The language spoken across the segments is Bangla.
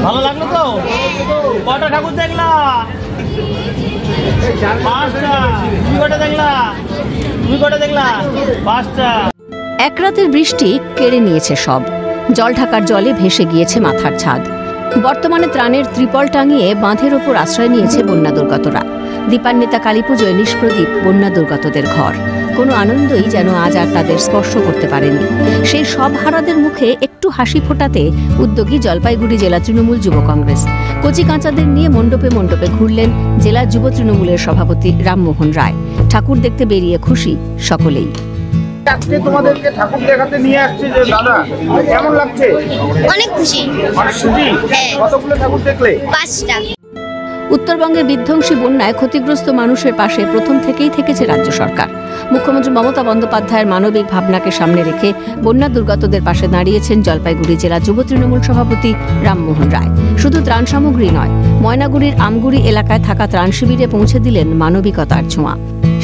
ভালো লাগলো তো? কটা ঠাকুর দেখলা? 5টা। তুমি কটা দেখলা? 5টা। এক রাতের বৃষ্টি কেড়ে নিয়েছে সব। জল ঢাকার জলে ভেসে গিয়েছে মাথার ছাদ। বর্তমানে ত্রাণের ত্রিপল টাঙিয়ে বাঁধের ওপর আশ্রয় নিয়েছে বন্যা দুর্গতরা। দীপান্বিতা কালীপুজোয় নিষ্প্রদীপ বন্যা দুর্গতদের ঘর। কোনো আনন্দই যেন আজ আর তাদের স্পর্শ করতে পারেনি। সেই সব হারাদের মুখে একটু হাসি ফোটাতে উদ্যোগী জলপাইগুড়ি জেলা তৃণমূল যুব কংগ্রেস। কচি কাঁচাদের নিয়ে মণ্ডপে মণ্ডপে ঘুরলেন জেলা যুব তৃণমূলের সভাপতি রামমোহন রায়। ঠাকুর দেখতে বেরিয়ে খুশি সকলেই। আজকে তোমাদেরকে ঠাকুর দেখাতে নিয়ে আসছে যে দাদা, কেমন লাগছে? অনেক খুশি। কতগুলো ঠাকুর দেখলে? 5টা। উত্তরবঙ্গের বিধ্বংসী বন্যায় ক্ষতিগ্রস্ত মানুষের পাশে প্রথম থেকেই থেকেছে রাজ্য সরকার। মুখ্যমন্ত্রী মমতা বন্দ্যোপাধ্যায়ের মানবিক ভাবনাকে সামনে রেখে বন্যা দুর্গতদের পাশে দাঁড়িয়েছেন জলপাইগুড়ি জেলা যুব তৃণমূল সভাপতি রামমোহন রায়। শুধু ত্রাণ সামগ্রী নয়, ময়নাগুড়ির আমগুড়ি এলাকায় থাকা ত্রাণ শিবিরে পৌঁছে দিলেন মানবিকতার ছোঁয়া।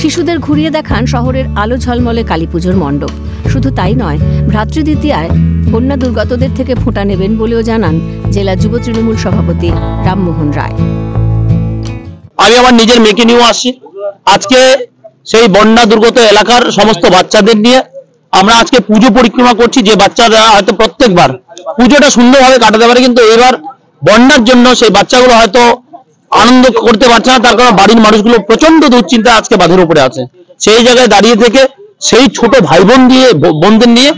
শিশুদের ঘুরিয়ে দেখান শহরের আলো ঝলমলে কালীপুজোর মণ্ডপ। শুধু তাই নয়, ভ্রাতৃদ্বিতীয়ায় বন্যা দুর্গতদের থেকে ফোঁটা নেবেন বলেও জানান জেলা যুব তৃণমূল সভাপতি রামমোহন রায়। আমি আমার নিজের মেয়েকে নিয়েও আসছি। আজকে সেই বন্যা দুর্গত এলাকার সমস্ত বাচ্চাদের নিয়ে আমরা আজকে পুজো পরিক্রমা করছি। যে বাচ্চারা হয়তো প্রত্যেকবার পুজোটা সুন্দরভাবে কাটাতে পারে, কিন্তু এবার বন্যার জন্য সেই বাচ্চাগুলো হয়তো আনন্দ করতে পারছে না। তার কারণ বাড়ির মানুষগুলো প্রচন্ড দুশ্চিন্তা আজকে বাঁধের উপরে আছে। সেই জায়গায় দাঁড়িয়ে থেকে সেই ছোট ভাই বোনদের নিয়ে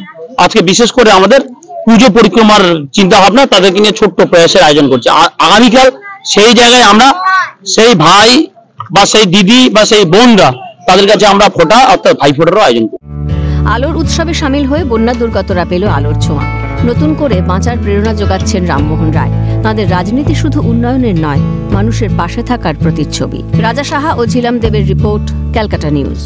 আজকে বিশেষ করে আমাদের পুজো পরিক্রমার চিন্তা ভাবনা, তাদেরকে নিয়ে ছোট্ট প্রয়াসের আয়োজন করছে। আগামীকাল সেই জায়গায় আমরা সেই ভাই বা সেই দিদি বা সেই বোনরা তাদের কাছে আমরা ফোঁটা অর্থাৎ ভাই ফোঁটারও আয়োজন করি। আলোর উৎসবে সামিল হয়ে বন্যা দুর্গতরা পেল আলোর ছোঁয়া। নতুন করে বাঁচার প্রেরণা যোগাচ্ছেন রামমোহন রায়। তাদের রাজনীতি শুধু উন্নয়নের নয়, মানুষের পাশে থাকার প্রতিচ্ছবি। রাজা সাহা ও ঝিলাম দেবের রিপোর্ট, ক্যালকাটা নিউজ।